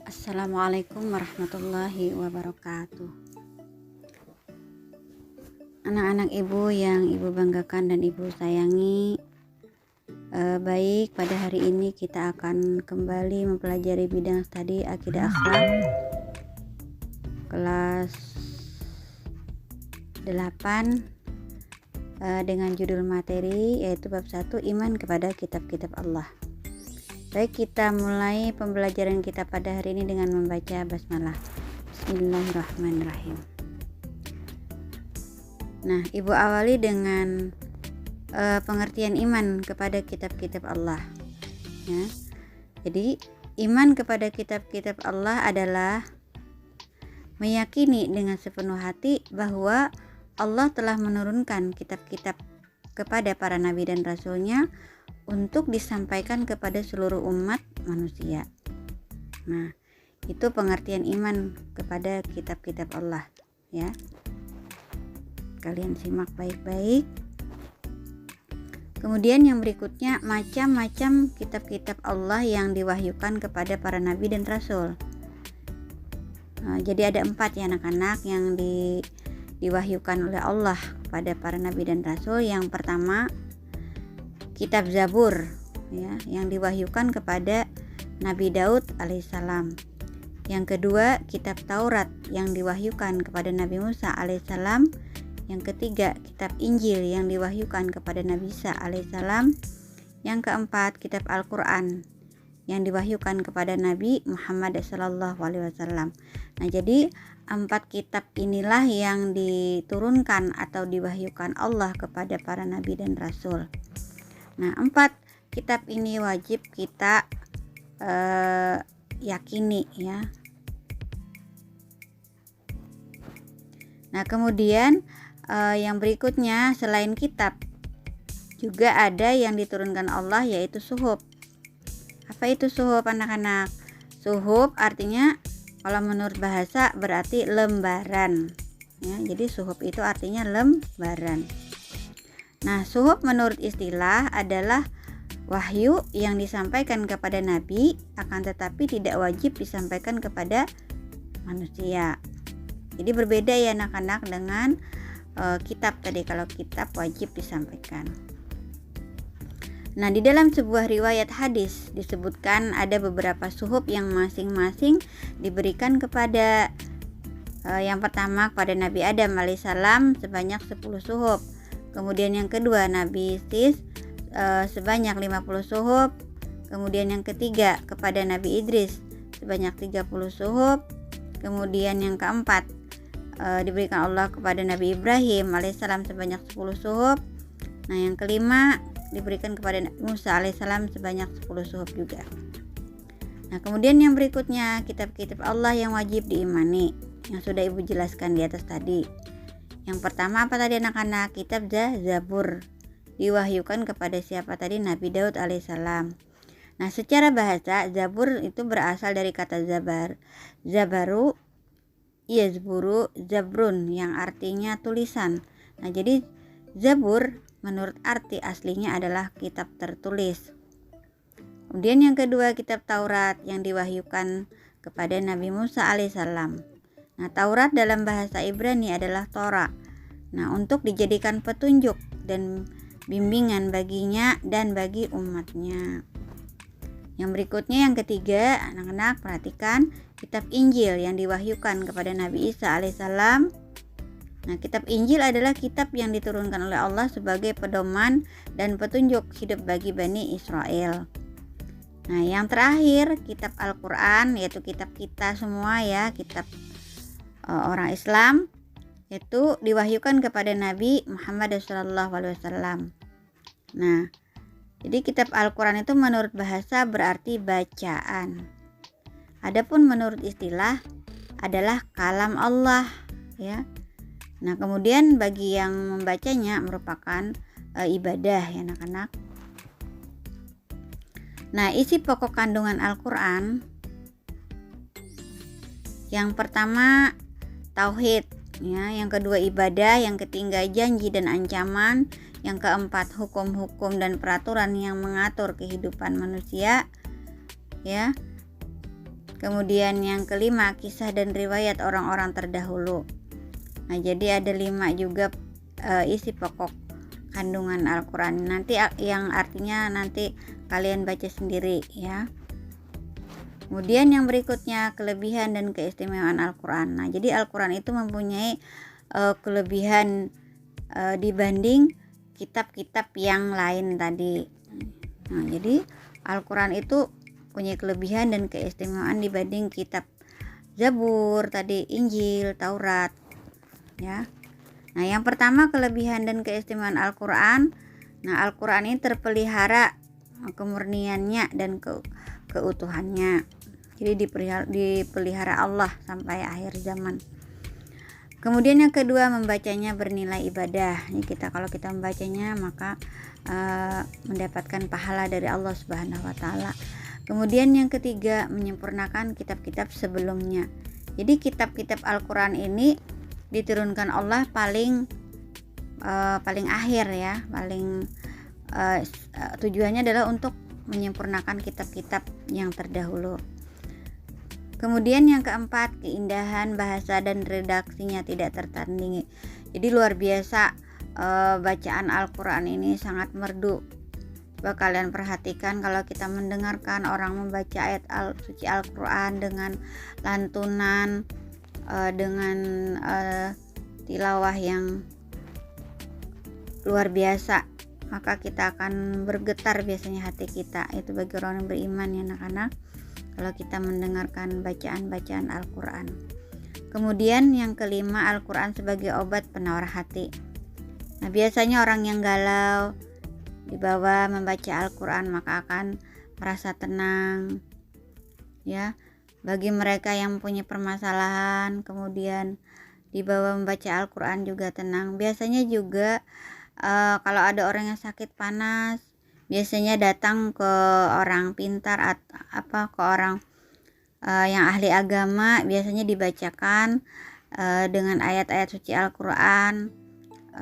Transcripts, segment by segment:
Assalamualaikum warahmatullahi wabarakatuh. Anak-anak ibu yang ibu banggakan dan ibu sayangi, baik, pada hari ini kita akan kembali mempelajari bidang studi akidah akhlak kelas 8 dengan judul materi yaitu bab 1, iman kepada kitab-kitab Allah. Baik, kita mulai pembelajaran kita pada hari ini dengan membaca basmalah. Bismillahirrahmanirrahim. Nah, ibu awali dengan pengertian iman kepada kitab-kitab Allah. Ya. Jadi, iman kepada kitab-kitab Allah adalah meyakini dengan sepenuh hati bahwa Allah telah menurunkan kitab-kitab kepada para nabi dan rasulnya untuk disampaikan kepada seluruh umat manusia. Nah, itu pengertian iman kepada kitab-kitab Allah, ya. Kalian simak baik-baik. Kemudian yang berikutnya, macam-macam kitab-kitab Allah yang diwahyukan kepada para nabi dan rasul. Nah, jadi ada 4 ya anak-anak yang diwahyukan oleh Allah kepada para nabi dan rasul. Yang pertama, kitab Zabur, ya, yang diwahyukan kepada Nabi Daud alaihissalam. Yang kedua, kitab Taurat yang diwahyukan kepada Nabi Musa alaihissalam. Yang ketiga, kitab Injil yang diwahyukan kepada Nabi Isa alaihissalam. Yang keempat, kitab Al-Quran yang diwahyukan kepada Nabi Muhammad sallallahu alaihi wasallam. Nah, jadi 4 kitab inilah yang diturunkan atau diwahyukan Allah kepada para nabi dan rasul. Nah, 4 kitab ini wajib kita yakini, ya. Nah, kemudian yang berikutnya, selain kitab juga ada yang diturunkan Allah, yaitu suhuf. Apa itu suhuf, anak-anak? Suhuf artinya kalau menurut bahasa berarti lembaran, ya. Jadi suhuf itu artinya lembaran. Nah, suhuf menurut istilah adalah wahyu yang disampaikan kepada nabi, akan tetapi tidak wajib disampaikan kepada manusia. Jadi berbeda ya anak-anak dengan kitab tadi. Kalau kitab wajib disampaikan. Nah, di dalam sebuah riwayat hadis disebutkan ada beberapa suhuf yang masing-masing diberikan kepada yang pertama kepada Nabi Adam alaihissalam sebanyak 10 suhuf. Kemudian yang kedua Nabi Sis sebanyak 50 suhuf. Kemudian yang ketiga kepada Nabi Idris sebanyak 30 suhuf. Kemudian yang keempat diberikan Allah kepada Nabi Ibrahim alaihissalam sebanyak 10 suhuf. Nah, yang kelima diberikan kepada Nabi Musa alaihissalam sebanyak 10 suhuf juga. Nah, kemudian yang berikutnya kitab-kitab Allah yang wajib diimani, yang sudah ibu jelaskan di atas tadi. Yang pertama apa tadi anak-anak? Kitab Zabur diwahyukan kepada siapa tadi? Nabi Daud alaihissalam. Nah, secara bahasa Zabur itu berasal dari kata zabar. Zabaru, yazburu, zabrun, yang artinya tulisan. Nah, jadi Zabur menurut arti aslinya adalah kitab tertulis. Kemudian yang kedua, kitab Taurat yang diwahyukan kepada Nabi Musa alaihissalam. Nah, Taurat dalam bahasa Ibrani adalah Torah. Nah, untuk dijadikan petunjuk dan bimbingan baginya dan bagi umatnya. Yang berikutnya, yang ketiga, anak-anak perhatikan, kitab Injil yang diwahyukan kepada Nabi Isa alaihissalam. Nah, kitab Injil adalah kitab yang diturunkan oleh Allah sebagai pedoman dan petunjuk hidup bagi Bani Israel. Nah, yang terakhir, kitab Al-Quran, yaitu kitab kita semua, ya, kitab orang Islam, itu diwahyukan kepada Nabi Muhammad SAW. Nah, jadi kitab Al-Quran itu menurut bahasa berarti bacaan. Adapun menurut istilah adalah kalam Allah, ya. Nah, kemudian bagi yang membacanya merupakan ibadah ya anak-anak. Nah, isi pokok kandungan Al-Quran, yang pertama tauhid, ya, yang kedua ibadah, yang ketiga janji dan ancaman, yang keempat hukum-hukum dan peraturan yang mengatur kehidupan manusia, ya. Kemudian yang kelima, kisah dan riwayat orang-orang terdahulu. Nah, jadi ada 5 juga isi pokok kandungan Al-Quran. Nanti yang artinya nanti kalian baca sendiri ya. Kemudian yang berikutnya, kelebihan dan keistimewaan Al-Quran. Nah, jadi Al-Quran itu mempunyai kelebihan dibanding kitab-kitab yang lain tadi. Nah, jadi Al-Quran itu punya kelebihan dan keistimewaan dibanding kitab Zabur tadi, Injil, Taurat ya. Nah, yang pertama kelebihan dan keistimewaan Al-Quran. Nah, Al-Quran ini terpelihara kemurniannya dan keutuhannya. Jadi dipelihara Allah sampai akhir zaman. Kemudian yang kedua, membacanya bernilai ibadah. Jadi kalau kita membacanya maka mendapatkan pahala dari Allah Subhanahu wa taala. Kemudian yang ketiga, menyempurnakan kitab-kitab sebelumnya. Jadi kitab-kitab Al-Quran ini diturunkan Allah paling akhir ya, tujuannya adalah untuk menyempurnakan kitab-kitab yang terdahulu. Kemudian yang keempat, keindahan bahasa dan redaksinya tidak tertandingi. Jadi luar biasa bacaan Al-Quran ini sangat merdu. Coba kalian perhatikan kalau kita mendengarkan orang membaca ayat suci Al-Quran dengan lantunan, dengan tilawah yang luar biasa, maka kita akan bergetar biasanya hati kita. Itu bagi orang yang beriman ya anak-anak, kalau kita mendengarkan bacaan-bacaan Al-Quran. Kemudian yang kelima, Al-Quran sebagai obat penawar hati. Nah, biasanya orang yang galau dibawa membaca Al-Quran maka akan merasa tenang ya. Bagi mereka yang punya permasalahan kemudian dibawa membaca Al-Quran juga tenang. Biasanya juga kalau ada orang yang sakit panas, biasanya datang ke orang pintar ke orang yang ahli agama, biasanya dibacakan dengan ayat-ayat suci Al-Quran,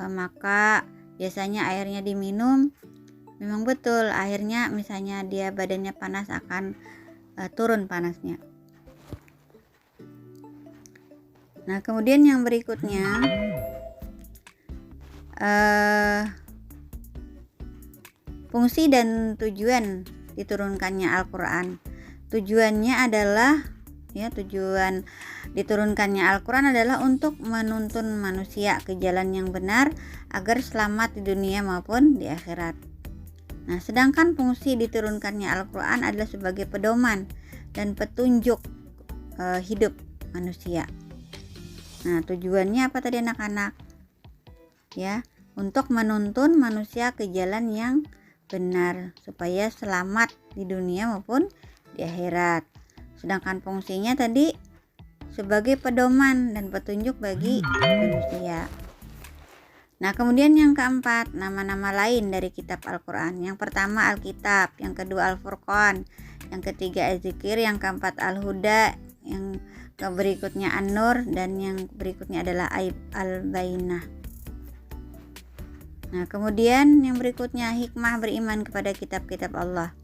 maka biasanya airnya diminum. Memang betul, akhirnya misalnya dia badannya panas akan turun panasnya. Nah, kemudian yang berikutnya fungsi dan tujuan diturunkannya Al-Quran. Tujuannya adalah tujuan diturunkannya Al-Quran adalah untuk menuntun manusia ke jalan yang benar agar selamat di dunia maupun di akhirat. Nah, sedangkan fungsi diturunkannya Al-Quran adalah sebagai pedoman dan petunjuk hidup manusia. Nah, tujuannya apa tadi anak-anak? Ya, untuk menuntun manusia ke jalan yang benar supaya selamat di dunia maupun di akhirat. Sedangkan fungsinya tadi sebagai pedoman dan petunjuk bagi manusia. Nah, kemudian yang keempat, nama-nama lain dari kitab Al-Quran. Yang pertama Alkitab, yang kedua Al-Furqan, yang ketiga Az-Zikir, yang keempat Al-Huda, yang berikutnya An-Nur, dan yang berikutnya adalah Al-Bainah. Nah, kemudian yang berikutnya hikmah beriman kepada kitab-kitab Allah.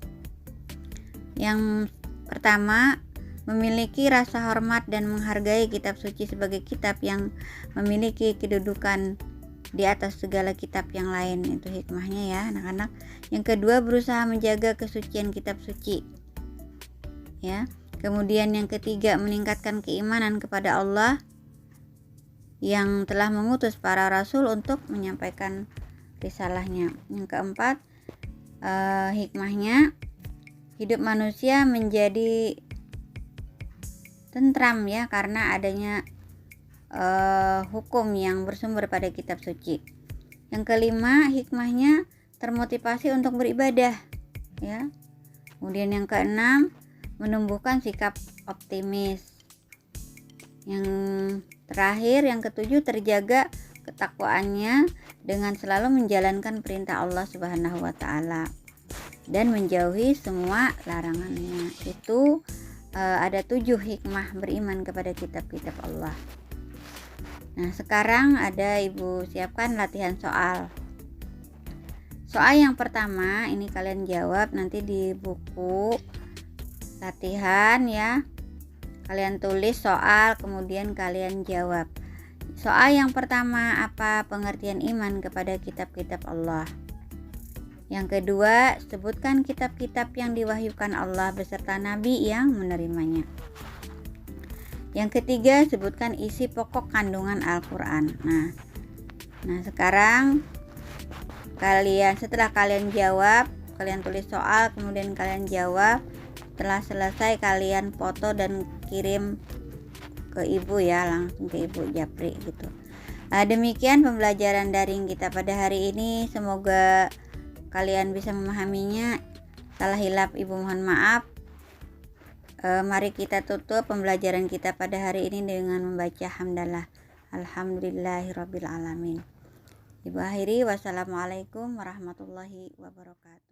Yang pertama, memiliki rasa hormat dan menghargai kitab suci sebagai kitab yang memiliki kedudukan di atas segala kitab yang lain. Itu hikmahnya ya anak-anak. Yang kedua, berusaha menjaga kesucian kitab suci ya. Kemudian yang ketiga, meningkatkan keimanan kepada Allah yang telah mengutus para rasul untuk menyampaikan risalahnya. Yang keempat, hikmahnya hidup manusia menjadi tentram ya karena adanya hukum yang bersumber pada kitab suci. Yang kelima, hikmahnya termotivasi untuk beribadah ya. Kemudian yang keenam, menumbuhkan sikap optimis. Yang terakhir, yang ketujuh, terjaga ketakwaannya dengan selalu menjalankan perintah Allah Subhanahu wa taala dan menjauhi semua larangannya. Itu ada 7 hikmah beriman kepada kitab-kitab Allah. Nah, sekarang Ibu siapkan latihan soal. Soal yang pertama ini kalian jawab nanti di buku latihan ya. Kalian tulis soal, kemudian kalian jawab. Soal yang pertama, apa pengertian iman kepada kitab-kitab Allah? Yang kedua, sebutkan kitab-kitab yang diwahyukan Allah beserta nabi yang menerimanya. Yang ketiga, sebutkan isi pokok kandungan Al-Quran. Nah sekarang setelah kalian jawab, kalian tulis soal, kemudian kalian jawab. Setelah selesai kalian foto dan kirim ke ibu ya, langsung ke ibu Japri gitu. Demikian pembelajaran daring kita pada hari ini. Semoga kalian bisa memahaminya. Salah hilap ibu mohon maaf. Mari kita tutup pembelajaran kita pada hari ini dengan membaca hamdalah. Alhamdulillahirabbil alamin. Ibu akhiri, wassalamualaikum warahmatullahi wabarakatuh.